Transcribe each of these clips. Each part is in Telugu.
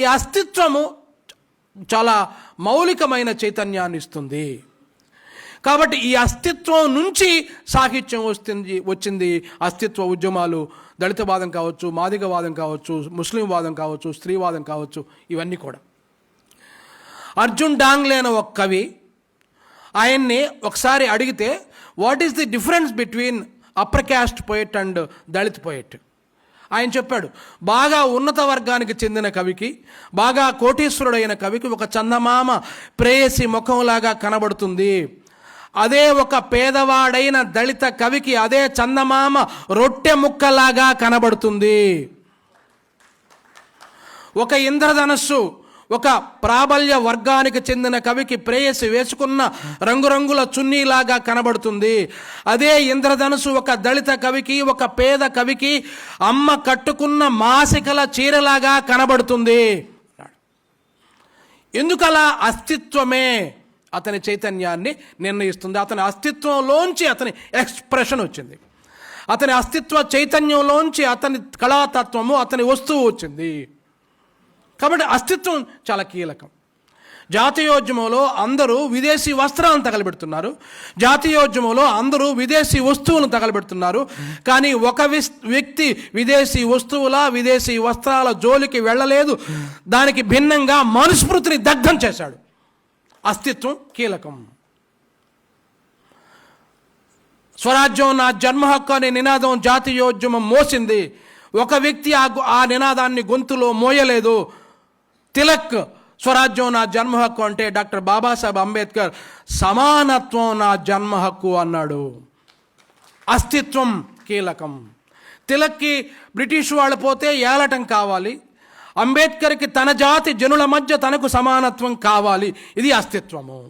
ఈ అస్తిత్వము చాలా మౌలికమైన చైతన్యాన్ని ఇస్తుంది. కాబట్టి ఈ అస్తిత్వం నుంచి సాహిత్యం వచ్చింది. అస్తిత్వ ఉద్యమాలు, దళితవాదం కావచ్చు, మాదిగవాదం కావచ్చు, ముస్లిం వాదం కావచ్చు, స్త్రీవాదం కావచ్చు, ఇవన్నీ కూడా. అర్జున్ డాంగ్లే అనే ఒక కవి, ఆయన్ని ఒకసారి అడిగితే what is the difference between upper caste poet and Dalit poet, ఆయన చెప్పాడు, బాగా ఉన్నత వర్గానికి చెందిన కవికి, బాగా కోటీశ్వరుడైన కవికి ఒక చందమామ ప్రేయసి ముఖంలాగా కనబడుతుంది. అదే ఒక పేదవాడైన దళిత కవికి అదే చందమామ రొట్టె ముక్కలాగా కనబడుతుంది. ఒక ఇంద్రధనస్సు ఒక ప్రాబల్య వర్గానికి చెందిన కవికి ప్రేయసి వేసుకున్న రంగురంగుల చున్నీలాగా కనబడుతుంది. అదే ఇంద్రధనుసు ఒక దళిత కవికి, ఒక పేద కవికి అమ్మ కట్టుకున్న మాసికల చీరలాగా కనబడుతుంది. ఎందుకలా? అస్తిత్వమే అతని చైతన్యాన్ని నిర్ణయిస్తుంది. అతని అస్తిత్వంలోంచి అతని ఎక్స్ప్రెషన్ వచ్చింది. అతని అస్తిత్వ చైతన్యంలోంచి అతని కళాతత్వము, అతని వస్తువు వచ్చింది. కాబట్టి అస్తిత్వం చాలా కీలకం. జాతీయోద్యమంలో అందరూ విదేశీ వస్త్రాలను తగలబెడుతున్నారు, జాతీయోద్యమంలో అందరూ విదేశీ వస్తువులను తగలబెడుతున్నారు. కానీ ఒక వ్యక్తి విదేశీ వస్తువుల, విదేశీ వస్త్రాల జోలికి వెళ్ళలేదు. దానికి భిన్నంగా మనుస్మృతిని దగ్ధం చేశాడు. అస్తిత్వం కీలకం. స్వరాజ్యం నా జన్మ హక్కు అనే నినాదం జాతీయోద్యమం మోసింది. ఒక వ్యక్తి ఆ నినాదాన్ని గొంతులో మోయలేదు. తిలక్ స్వరాజ్యం నా జన్మ హక్కు అంటే డాక్టర్ బాబాసాహెబ్ అంబేద్కర్ సమానత్వం నా జన్మ హక్కు అన్నాడు. అస్తిత్వం కీలకం. తిలక్కి బ్రిటిష్ వాళ్ళు పోతే ఏలటం కావాలి, అంబేద్కర్కి తన జాతి జనుల మధ్య తనకు సమానత్వం కావాలి. ఇది అస్తిత్వము.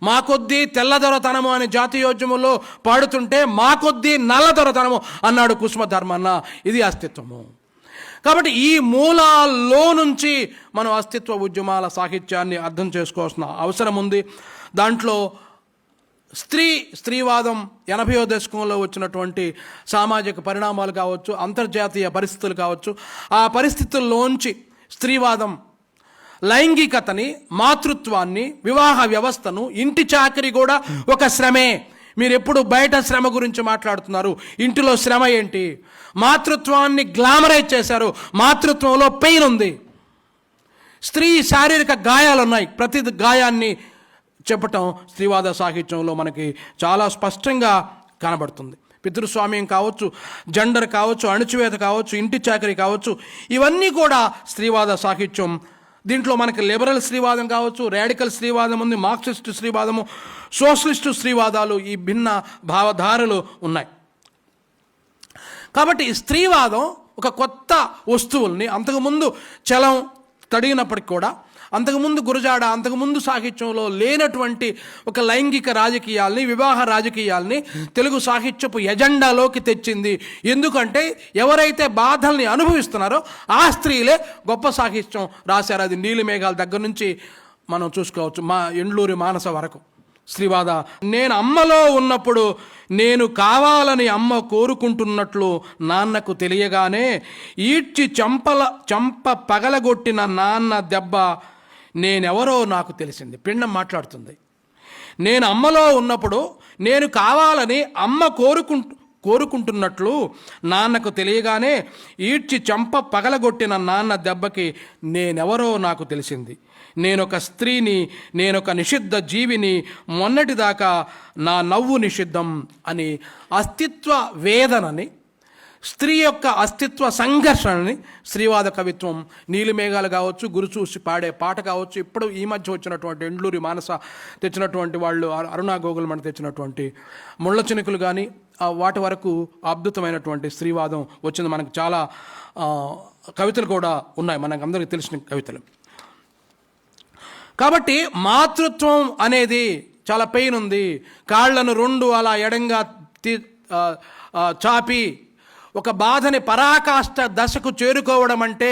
మా కొద్దీ తెల్లదొరతనము అనే జాతీయోద్యమంలో పాడుతుంటే మా కొద్దీ నల్లదొరతనము అన్నాడు కుసుమధర్మన్న. ఇది అస్తిత్వము. కాబట్టి ఈ మూలాల్లో నుంచి మనం అస్తిత్వ ఉద్యమాల సాహిత్యాన్ని అర్థం చేసుకోవాల్సిన అవసరం ఉంది. దాంట్లో స్త్రీవాదం 80వ దశకంలో వచ్చినటువంటి సామాజిక పరిణామాలు కావచ్చు, అంతర్జాతీయ పరిస్థితులు కావచ్చు, ఆ పరిస్థితుల్లోంచి స్త్రీవాదం లైంగికతని, మాతృత్వాన్ని, వివాహ వ్యవస్థను, ఇంటి చాకరీ కూడా ఒక శ్రమే. మీరు ఎప్పుడు బయట శ్రమ గురించి మాట్లాడుతున్నారు, ఇంటిలో శ్రమ ఏంటి? మాతృత్వాన్ని గ్లామరైజ్ చేశారు. మాతృత్వంలో పెయిన్ ఉంది. స్త్రీ శారీరక గాయాలున్నాయి. ప్రతి గాయాన్ని చెప్పటం స్త్రీవాద సాహిత్యంలో మనకి చాలా స్పష్టంగా కనబడుతుంది. పితృస్వామ్యం కావచ్చు, జెండర్ కావచ్చు, అణచివేత కావచ్చు, ఇంటి చాకరీ కావచ్చు, ఇవన్నీ కూడా స్త్రీవాద సాహిత్యం. దీంట్లో మనకి లిబరల్ స్త్రీవాదం కావచ్చు, రాడికల్ స్త్రీవాదం ఉంది, మార్క్సిస్టు స్త్రీవాదము, సోషలిస్టు స్త్రీవాదాలు, ఈ భిన్న భావధారలు ఉన్నాయి. కాబట్టి ఈ స్త్రీవాదం ఒక కొత్త వస్తువుల్ని, అంతకుముందు చలం తడిగినప్పటికి కూడా, అంతకుముందు గురజాడ, అంతకుముందు సాహిత్యంలో లేనటువంటి ఒక లైంగిక రాజకీయాల్ని, వివాహ రాజకీయాల్ని తెలుగు సాహిత్యపు ఎజెండాలోకి తెచ్చింది. ఎందుకంటే ఎవరైతే బాధల్ని అనుభవిస్తున్నారో ఆ స్త్రీలే గొప్ప సాహిత్యం రాశారు. అది నీలిమేఘాల దగ్గర నుంచి మనం చూసుకోవచ్చు, మా ఎండ్లూరి మానస వరకు స్త్రీవాద. నేను అమ్మలో ఉన్నప్పుడు నేను కావాలని అమ్మ కోరుకుంటున్నట్లు నాన్నకు తెలియగానే ఈడ్చి చంప పగలగొట్టిన నాన్న దెబ్బ నేనెవరో నాకు తెలిసింది. పిండం మాట్లాడుతుంది. నేను అమ్మలో ఉన్నప్పుడు నేను కావాలని అమ్మ కోరుకుంటున్నట్లు నాన్నకు తెలియగానే ఈడ్చి చంప పగలగొట్టిన నాన్న దెబ్బకి నేనెవరో నాకు తెలిసింది. నేనొక స్త్రీని, నేనొక నిషిద్ధ జీవిని, మొన్నటిదాకా నా నవ్వు నిషిద్ధం అని అస్తిత్వ వేదనని, స్త్రీ యొక్క అస్తిత్వ సంఘర్షణని స్త్రీవాద కవిత్వం, నీలిమేఘాలు కావచ్చు, గురుచూసి పాడే పాట కావచ్చు, ఇప్పుడు ఈ మధ్య వచ్చినటువంటి ఎండ్లూరి మానస తెచ్చినటువంటి వాళ్ళు, అరుణా గోగులమణి తెచ్చినటువంటి ముళ్ళ చినుకులు కానీ వాటి వరకు అద్భుతమైనటువంటి స్త్రీవాదం వచ్చింది. మనకు చాలా కవితలు కూడా ఉన్నాయి, మనకు అందరికీ తెలిసిన కవితలు. కాబట్టి మాతృత్వం అనేది చాలా పెయిన్ ఉంది. కాళ్లను రెండు అలా ఎడంగా చాపి ఒక బాధని పరాకాష్ఠ దశకు చేరుకోవడం అంటే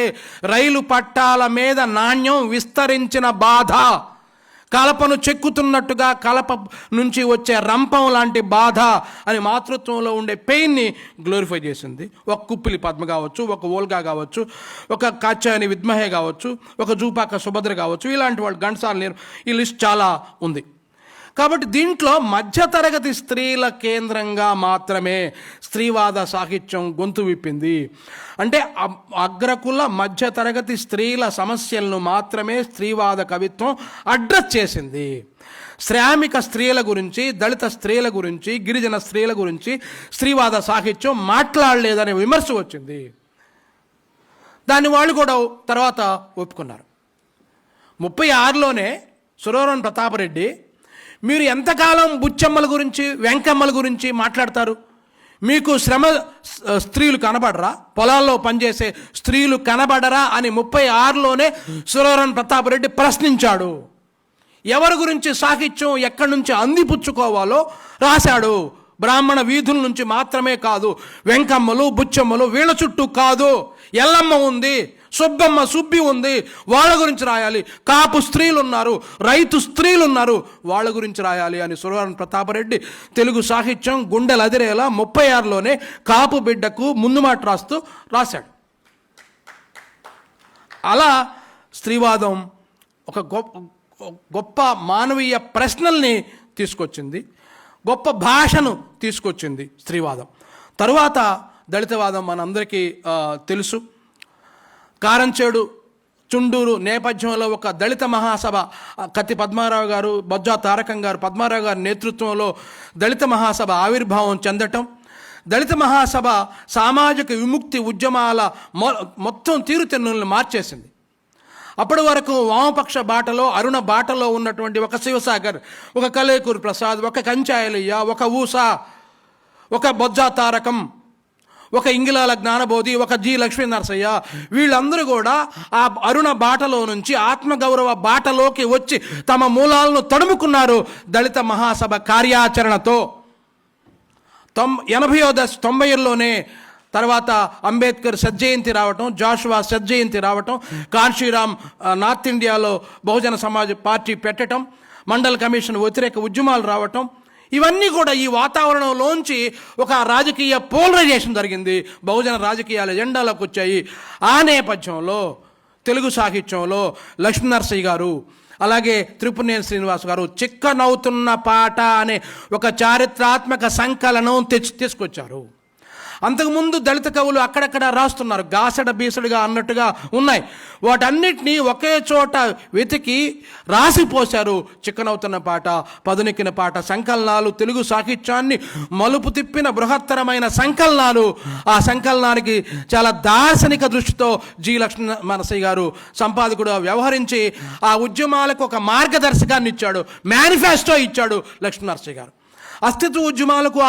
రైలు పట్టాల మీద నాణ్యం విస్తరించిన బాధ. కలపను చెక్కుతున్నట్టుగా కలప నుంచి వచ్చే రంపం లాంటి బాధ అని మాతృత్వంలో ఉండే పెయిన్ని గ్లోరిఫై చేసింది. ఒక కుప్పిలి పద్మ కావచ్చు, ఒక ఓల్గా కావచ్చు, ఒక కాచాని విద్మహే కావచ్చు, ఒక జూపాక సుభద్ర కావచ్చు, ఇలాంటి వాళ్ళు ఘంటసాల నీరు, ఈ లిస్ట్ చాలా ఉంది. కాబట్టి దీంట్లో మధ్యతరగతి స్త్రీల కేంద్రంగా మాత్రమే స్త్రీవాద సాహిత్యం గొంతు విప్పింది. అంటే అగ్రకుల మధ్యతరగతి స్త్రీల సమస్యలను మాత్రమే స్త్రీవాద కవిత్వం అడ్రస్ చేసింది. శ్రామిక స్త్రీల గురించి, దళిత స్త్రీల గురించి, గిరిజన స్త్రీల గురించి స్త్రీవాద సాహిత్యం మాట్లాడలేదనే విమర్శ వచ్చింది. దాన్ని వాళ్ళు కూడా తర్వాత ఒప్పుకున్నారు. 36లోనే సురవరం ప్రతాపరెడ్డి, మీరు ఎంతకాలం బుచ్చమ్మల గురించి, వెంకమ్మల గురించి మాట్లాడతారు? మీకు శ్రమ స్త్రీలు కనబడరా? పొలాల్లో పనిచేసే స్త్రీలు కనబడరా అని 36లోనే సురవరం ప్రతాపరెడ్డి ప్రశ్నించాడు. ఎవరి గురించి సాహిత్యం ఎక్కడి నుంచి అందిపుచ్చుకోవాలో రాశాడు. బ్రాహ్మణ వీధుల నుంచి మాత్రమే కాదు, వెంకమ్మలు, బుచ్చమ్మలు వీళ్ళ చుట్టూ కాదు, ఎల్లమ్మ ఉంది, సుబ్బమ్మ, సుబ్బి ఉంది, వాళ్ళ గురించి రాయాలి. కాపు స్త్రీలు ఉన్నారు, రైతు స్త్రీలు ఉన్నారు, వాళ్ళ గురించి రాయాలి అని సురవరం ప్రతాపరెడ్డి తెలుగు సాహిత్యం గుండెలు అదిరేలా 36లోనే కాపు బిడ్డకు ముందు మాట రాశాడు. అలా స్త్రీవాదం ఒక గొప్ప మానవీయ ప్రశ్నల్ని తీసుకొచ్చింది, గొప్ప భాషను తీసుకొచ్చింది స్త్రీవాదం. తరువాత దళితవాదం మనందరికీ తెలుసు. కారంచేడు, చుండూరు నేపథ్యంలో ఒక దళిత మహాసభ, కత్తి పద్మారావు గారు, బొజ్జా తారకం గారు, పద్మారావు గారి నేతృత్వంలో దళిత మహాసభ ఆవిర్భావం చెందటం, దళిత మహాసభ సామాజిక విముక్తి ఉద్యమాల మొత్తం తీరుతెన్నులను మార్చేసింది. అప్పటి వరకు వామపక్ష బాటలో, అరుణ బాటలో ఉన్నటువంటి ఒక శివసాగర్, ఒక కలేకూరు ప్రసాద్, ఒక కంచాయలయ్య, ఒక ఊసా, ఒక బొజ్జా తారకం, ఒక ఇంగిలాల జ్ఞానబోధి, ఒక జి లక్ష్మీ నరసయ్య, వీళ్ళందరూ కూడా ఆ అరుణ బాటలో నుంచి ఆత్మగౌరవ బాటలోకి వచ్చి తమ మూలాలను తడుముకున్నారు దళిత మహాసభ కార్యాచరణతో. 90లోనే తర్వాత అంబేద్కర్ సజ్జయంతి రావటం, జాషువా సజ్జయంతి రావటం, కాన్షీరామ్ నార్త్ ఇండియాలో బహుజన సమాజ్ పార్టీ పెట్టడం, మండల్ కమిషన్ వ్యతిరేక ఉద్యమాలు రావటం, ఇవన్నీ కూడా ఈ వాతావరణంలోంచి ఒక రాజకీయ పోలరైజేషన్ జరిగింది. బహుజన రాజకీయాల ఎజెండాలోకి వచ్చాయి. ఆ నేపథ్యంలో తెలుగు సాహిత్యంలో లక్ష్మీనరసయ్య గారు, అలాగే త్రిపురనేని శ్రీనివాస్ గారు చిక్కనవుతున్న పాట అనే ఒక చారిత్రాత్మక సంకలనం తీసుకొచ్చారు. అంతకుముందు దళిత కవులు అక్కడక్కడ రాస్తున్నారు, గాసడ బీసడుగా అన్నట్టుగా ఉన్నాయి. వాటన్నిటినీ ఒకే చోట వెతికి రాసిపోశారు. చిక్కనవుతున్న పాట, పదునెక్కిన పాట సంకలనాలు, తెలుగు సాహిత్యాన్ని మలుపు తిప్పిన బృహత్తరమైన సంకలనాలు. ఆ సంకలనానికి చాలా దార్శనిక దృష్టితో జి లక్ష్మీ నరసయ్య గారు సంపాదకుడు వ్యవహరించి ఆ ఉద్యమాలకు ఒక మార్గదర్శకాన్ని ఇచ్చాడు, మేనిఫెస్టో ఇచ్చాడు లక్ష్మీ నరసయ్య గారు. అస్తిత్వ ఉద్యమాలకు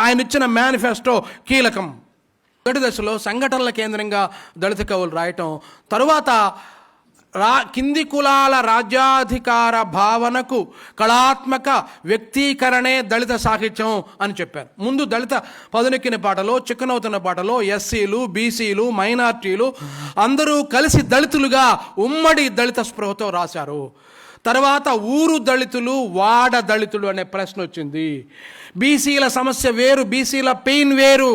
ఆయన ఇచ్చిన మేనిఫెస్టో కీలకం. మొదటి దశలో సంఘటనల కేంద్రంగా దళిత కవులు రాయటం, తరువాత కింది కులాల రాజ్యాధికార భావనకు కళాత్మక వ్యక్తీకరణే దళిత సాహిత్యం అని చెప్పారు. ముందు దళిత పదునెక్కిన పాటలో, చిక్కనవుతున్న పాటలో ఎస్సీలు, బీసీలు, మైనార్టీలు అందరూ కలిసి దళితులుగా ఉమ్మడి దళిత స్పృహతో రాశారు. తర్వాత ఊరు దళితులు, వాడ దళితులు అనే ప్రశ్న వచ్చింది. బీసీల సమస్య వేరు, బీసీల పెయిన్ వేరు,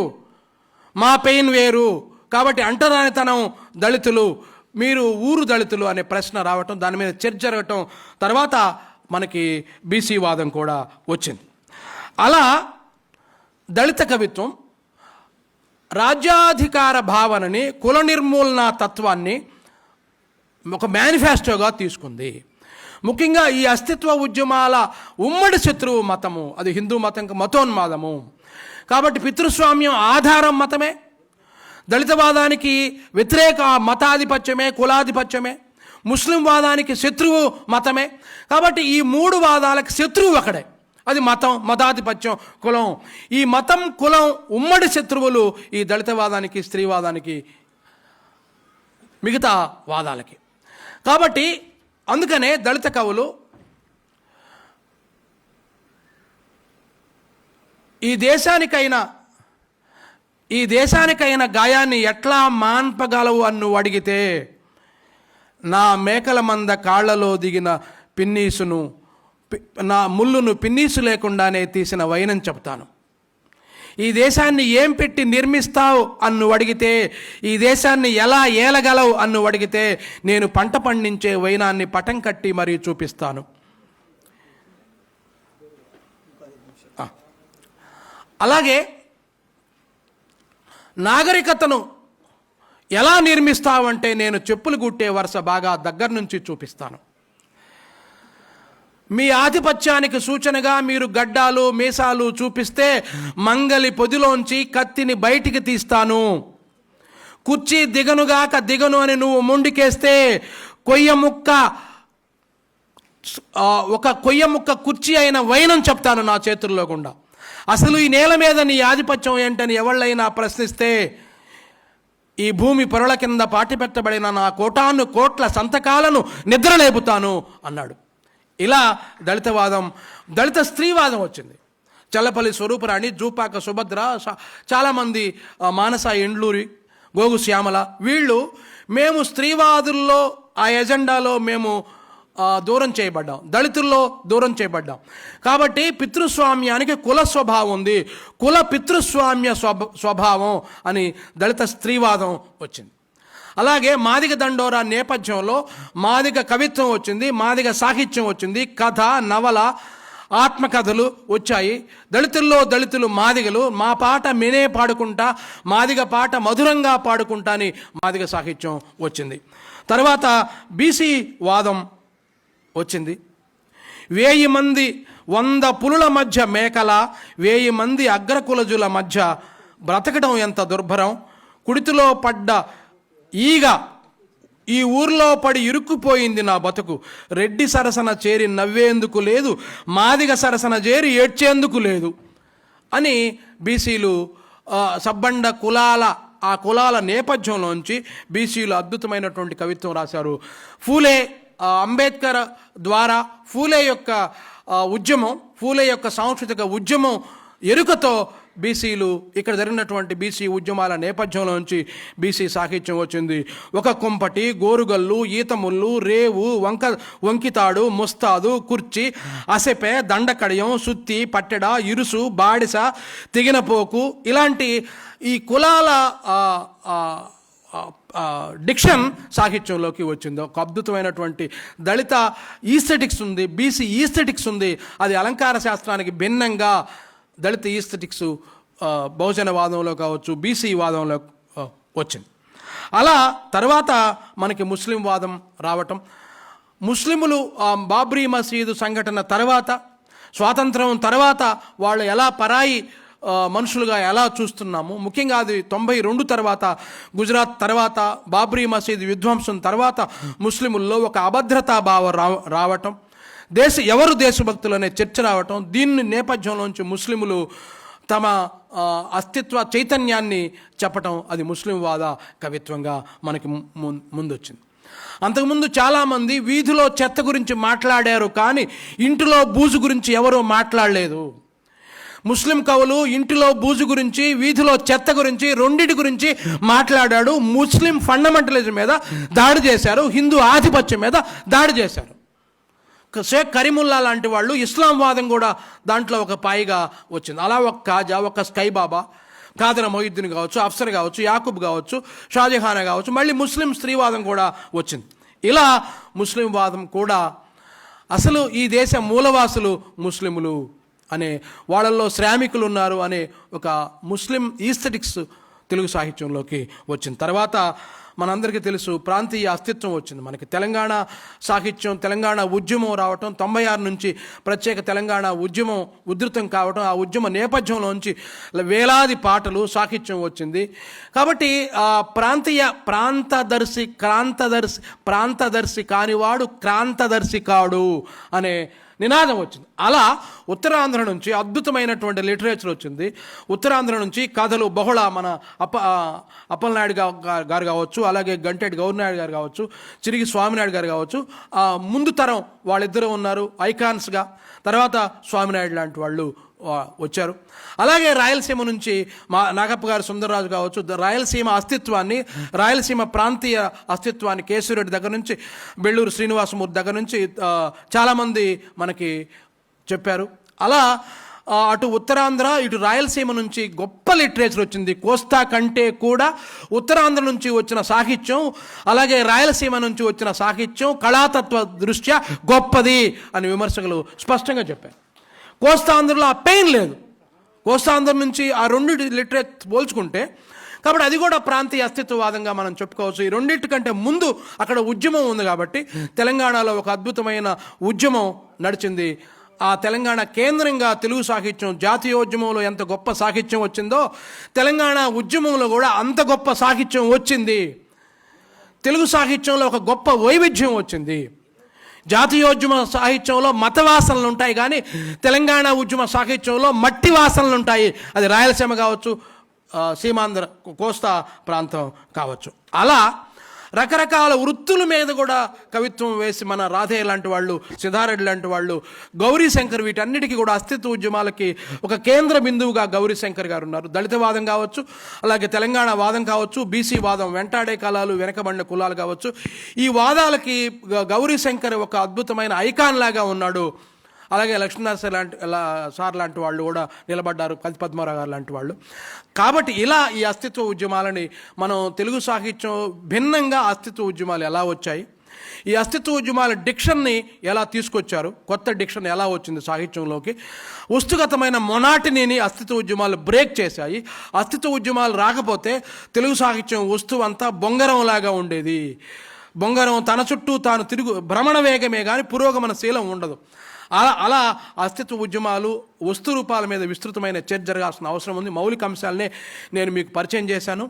మా పెయిన్ వేరు, కాబట్టి అంటరానితనం దళితులు, మీరు ఊరు దళితులు అనే ప్రశ్న రావటం, దాని మీద చర్చ జరగటం, తర్వాత మనకి బీసీ వాదం కూడా వచ్చింది. అలా దళిత కవిత్వం రాజ్యాధికార భావనని, కుల నిర్మూలన తత్వాన్ని ఒక మేనిఫెస్టోగా తీసుకుంది. ముఖ్యంగా ఈ అస్తిత్వ ఉద్యమాల ఉమ్మడి శత్రువు మతము, అది హిందూ మతోన్మాదము. కాబట్టి పితృస్వామ్యం ఆధారం మతమే, దళితవాదానికి వ్యతిరేక మతాధిపత్యమే, కులాధిపత్యమే, ముస్లిం వాదానికి శత్రువు మతమే. కాబట్టి ఈ మూడు వాదాలకు శత్రువు ఒకడే, అది మతం, మతాధిపత్యం, కులం. ఈ మతం, కులం ఉమ్మడి శత్రువులు ఈ దళితవాదానికి, స్త్రీవాదానికి, మిగతా వాదాలకి. కాబట్టి అందుకనే దళిత కవులు ఈ దేశానికైన గాయాన్ని ఎట్లా మాన్పగలవు అని నువ్వు అడిగితే, నా మేకల మంద కాళ్లలో దిగిన పిన్నీసును నా ముళ్ళును పిన్నీసు లేకుండానే తీసిన వైనం చెప్తాను. ఈ దేశాన్ని ఏం పెట్టి నిర్మిస్తావు అన్ను అడిగితే, ఈ దేశాన్ని ఎలా ఏలగలవు అన్ను అడిగితే, నేను పంట పండించే వైనాన్ని పటం కట్టి మరీ చూపిస్తాను. అలాగే నాగరికతను ఎలా నిర్మిస్తావంటే, నేను చెప్పులు కుట్టే వరుస బాగా దగ్గర నుంచి చూపిస్తాను. మీ ఆధిపత్యానికి సూచనగా మీరు గడ్డాలు మీసాలు చూపిస్తే మంగలి పొదిలోంచి కత్తిని బయటికి తీస్తాను. కుర్చీ దిగనుగాక దిగను అని నువ్వు ముండికేస్తే ఒక కొయ్య ముక్క కుర్చీ అయిన వైనం చెప్తాను నా చేతుల్లో గుండా. అసలు ఈ నేల మీద నీ ఆధిపత్యం ఏంటని ఎవళ్ళైనా ప్రశ్నిస్తే, ఈ భూమి పొరల కింద పాతిపెట్టబడిన నా కోటాను కోట్ల సంతకాలను నిద్రలేపుతాను అన్నాడు. ఇలా దళిత స్త్రీవాదం వచ్చింది. చల్లపల్లి స్వరూపరాణి, జూపాక సుభద్ర, చాలామంది మానస ఎండ్లూరి, గోగు శ్యామల, వీళ్ళు మేము స్త్రీవాదుల్లో ఆ ఎజెండాలో మేము దూరం చేయబడ్డాం, దళితుల్లో దూరం చేయబడ్డాం. కాబట్టి పితృస్వామ్యానికి కుల స్వభావం ఉంది, కుల పితృస్వామ్య స్వభావం అని దళిత స్త్రీవాదం వచ్చింది. అలాగే మాదిగ దండోరా నేపథ్యంలో మాదిగ కవిత్వం వచ్చింది, మాదిగ సాహిత్యం వచ్చింది, కథ, నవల, ఆత్మకథలు వచ్చాయి. దళితులు మాదిగలు మా పాట మినే పాడుకుంటా, మాదిగ పాట మధురంగా పాడుకుంటా అని మాదిగ సాహిత్యం వచ్చింది. తర్వాత బీసీ వాదం వచ్చింది. 1000 మంది 100 పులుల మధ్య మేకల, 1000 మంది అగ్రకులజుల మధ్య బ్రతకడం ఎంత దుర్భరం, కుడితిలో పడ్డ ఈగ ఈ ఊర్లో పడి ఇరుక్కుపోయింది నా బతుకు, రెడ్డి సరసన చేరి నవ్వేందుకు లేదు, మాదిగ సరసన చేరి ఏడ్చేందుకు లేదు అని బీసీలు సబ్బండ ఆ కులాల నేపథ్యంలోంచి బీసీలు అద్భుతమైనటువంటి కవిత్వం రాశారు. ఫూలే, అంబేద్కర్ ద్వారా ఫూలే యొక్క ఉద్యమం, ఫూలే యొక్క సాంస్కృతిక ఉద్యమం ఎరుకతో బీసీలు ఇక్కడ జరిగినటువంటి బీసీ ఉద్యమాల నేపథ్యంలోంచి బీసీ సాహిత్యం వచ్చింది. ఒక కుంపటి, గోరుగల్లు, ఈతముళ్ళు, రేవు, వంకితాడు, ముస్తాదు, కుర్చీ, అసెపె, దండకడియం, సుత్తి, పట్టెడ, ఇరుసు, బాడిస, తెగినపోకు, ఇలాంటి ఈ కులాల డిక్షన్ సాహిత్యంలోకి వచ్చింది. ఒక అద్భుతమైనటువంటి దళిత ఈస్థెటిక్స్ ఉంది, బీసీ ఈస్థెటిక్స్ ఉంది. అది అలంకార శాస్త్రానికి భిన్నంగా దళిత ఈస్థెటిక్స్ బహుజనవాదంలో కావచ్చు, బీసీ వాదంలో వచ్చింది. అలా తర్వాత మనకి ముస్లిం వాదం రావటం, ముస్లిములు బాబ్రీ మసీదు సంఘటన తర్వాత, స్వాతంత్రం తర్వాత వాళ్ళు ఎలా పరాయి మనుషులుగా ఎలా చూస్తున్నాము, ముఖ్యంగా అది 92 తర్వాత, గుజరాత్ తర్వాత, బాబ్రీ మసీదు విధ్వంసం తర్వాత ముస్లిముల్లో ఒక అభద్రతా భావం రావటం, ఎవరు దేశభక్తులు అనే చర్చ రావటం, దీన్ని నేపథ్యంలోంచి ముస్లిములు తమ అస్తిత్వ చైతన్యాన్ని చెప్పటం, అది ముస్లిం వాద కవిత్వంగా మనకి ముందొచ్చింది. అంతకుముందు చాలామంది వీధిలో చెత్త గురించి మాట్లాడారు, కానీ ఇంటిలో బూజు గురించి ఎవరూ మాట్లాడలేదు. ముస్లిం కవులు ఇంటిలో బూజు గురించి, వీధిలో చెత్త గురించి, రెండింటి గురించి మాట్లాడాడు. ముస్లిం ఫండమెంటలిజం మీద దాడి చేశారు, హిందూ ఆధిపత్యం మీద దాడి చేశారు. షేక్ కరీముల్లా లాంటి వాళ్ళు ఇస్లాం వాదం కూడా దాంట్లో ఒక పాయిగా వచ్చింది. అలా ఒక కాజా, ఒక స్కై బాబా, ఖాదర్ మొయిద్దీన్ కావచ్చు, అఫ్సర్ కావచ్చు, యాకూబ్ కావచ్చు, షాజహాన్ కావచ్చు, మళ్ళీ ముస్లిం స్త్రీవాదం కూడా వచ్చింది. ఇలా ముస్లిం వాదం కూడా, అసలు ఈ దేశ మూలవాసులు ముస్లిములు అనే, వాళ్ళల్లో శ్రామికులు ఉన్నారు అనే ఒక ముస్లిం ఈస్థెటిక్స్ తెలుగు సాహిత్యంలోకి వచ్చింది. తర్వాత మనందరికీ తెలుసు ప్రాంతీయ అస్తిత్వం వచ్చింది. మనకి తెలంగాణ సాహిత్యం, తెలంగాణ ఉద్యమం రావటం, 96 నుంచి ప్రత్యేక తెలంగాణ ఉద్యమం ఉధృతం కావటం, ఆ ఉద్యమ నేపథ్యంలోంచి వేలాది పాటలు, సాహిత్యం వచ్చింది. కాబట్టి ప్రాంతదర్శి కానివాడు క్రాంతదర్శి కాడు అనే నినాదం వచ్చింది. అలా ఉత్తరాంధ్ర నుంచి అద్భుతమైనటువంటి లిటరేచర్ వచ్చింది. ఉత్తరాంధ్ర నుంచి కథలు బహుళ, మన అప్పలనాయుడు గారు కావచ్చు, అలాగే గంటేటి గౌరినాయుడు గారు కావచ్చు, చిరిగి స్వామినాయుడు గారు కావచ్చు, ఆ ముందు తరం వాళ్ళిద్దరూ ఉన్నారు ఐకాన్స్గా. తర్వాత స్వామినాయుడు లాంటి వాళ్ళు వచ్చారు. అలాగే రాయలసీమ నుంచి నాగప్ప గారు సుందరరాజు కావచ్చు, రాయలసీమ అస్తిత్వాన్ని, రాయలసీమ ప్రాంతీయ అస్తిత్వాన్ని కేశవరెడ్డి దగ్గర నుంచి బెళ్ళూరు శ్రీనివాసమూర్తి దగ్గర నుంచి చాలామంది మనకి చెప్పారు. అలా అటు ఉత్తరాంధ్ర ఇటు రాయలసీమ నుంచి గొప్ప లిటరేచర్ వచ్చింది. కోస్తా కంటే కూడా ఉత్తరాంధ్ర నుంచి వచ్చిన సాహిత్యం, అలాగే రాయలసీమ నుంచి వచ్చిన సాహిత్యం కళాతత్వ దృష్ట్యా గొప్పది అని విమర్శకులు స్పష్టంగా చెప్పారు. కోస్తాంధ్రలో ఆ పెయిన్ లేదు. కోస్తాంధ్ర నుంచి ఆ రెండు లిటరేచర్ పోల్చుకుంటే, కాబట్టి అది కూడా ప్రాంతీయ అస్తిత్వవాదంగా మనం చెప్పుకోవచ్చు. ఈ రెండింటికంటే ముందు అక్కడ ఉద్యమం ఉంది కాబట్టి తెలంగాణలో ఒక అద్భుతమైన ఉద్యమం నడిచింది. ఆ తెలంగాణ కేంద్రంగా తెలుగు సాహిత్యం, జాతీయోద్యమంలో ఎంత గొప్ప సాహిత్యం వచ్చిందో తెలంగాణ ఉద్యమంలో కూడా అంత గొప్ప సాహిత్యం వచ్చింది. తెలుగు సాహిత్యంలో ఒక గొప్ప వైవిధ్యం వచ్చింది. జాతీయోద్యమ సాహిత్యంలో మత వాసనలు ఉంటాయి, కానీ తెలంగాణ ఉద్యమ సాహిత్యంలో మట్టి వాసనలు ఉంటాయి. అది రాయలసీమ కావచ్చు, సీమాంధ్ర కోస్తా ప్రాంతం కావచ్చు. అలా రకరకాల వృత్తుల మీద కూడా కవిత్వం వేసి మన రాధే లాంటి వాళ్ళు, సిద్ధారెడ్డి లాంటి వాళ్ళు, గౌరీశంకర్, వీటన్నిటికీ కూడా అస్తిత్వ ఉద్యమాలకి ఒక కేంద్ర బిందువుగా గౌరీశంకర్ గారు ఉన్నారు. దళితవాదం కావచ్చు, అలాగే తెలంగాణ వాదం కావచ్చు, బీసీ వాదం, వెంటాడే కాలాలు, వెనకబడిన కులాలు కావచ్చు, ఈ వాదాలకి గౌరీశంకర్ ఒక అద్భుతమైన ఐకాన్ లాగా ఉన్నాడు. అలాగే లక్ష్మీనరసింహ సార్ లాంటి వాళ్ళు కూడా నిలబడ్డారు, కల్కి పద్మారావు గారు లాంటి వాళ్ళు. కాబట్టి ఇలా ఈ అస్తిత్వ ఉద్యమాలని మనం తెలుగు సాహిత్యం భిన్నంగా అస్తిత్వ ఉద్యమాలు ఎలా వచ్చాయి, ఈ అస్తిత్వ ఉద్యమాల డిక్షన్ని ఎలా తీసుకొచ్చారు, కొత్త డిక్షన్ ఎలా వచ్చింది సాహిత్యంలోకి, వస్తుగతమైన మొనాటిని అస్తిత్వ ఉద్యమాలు బ్రేక్ చేశాయి. అస్తిత్వ ఉద్యమాలు రాకపోతే తెలుగు సాహిత్యం వస్తువు అంతా బొంగరంలాగా ఉండేది. బొంగరం తన చుట్టూ తాను తిరుగు భ్రమణ వేగమే కానీ పురోగమన శీలం ఉండదు. అలా అస్తిత్వ ఉద్యమాలు వస్తు రూపాల మీద విస్తృతమైన చర్చ జరగాల్సిన అవసరం ఉంది. మౌలిక అంశాలనే నేను మీకు పరిచయం చేశాను.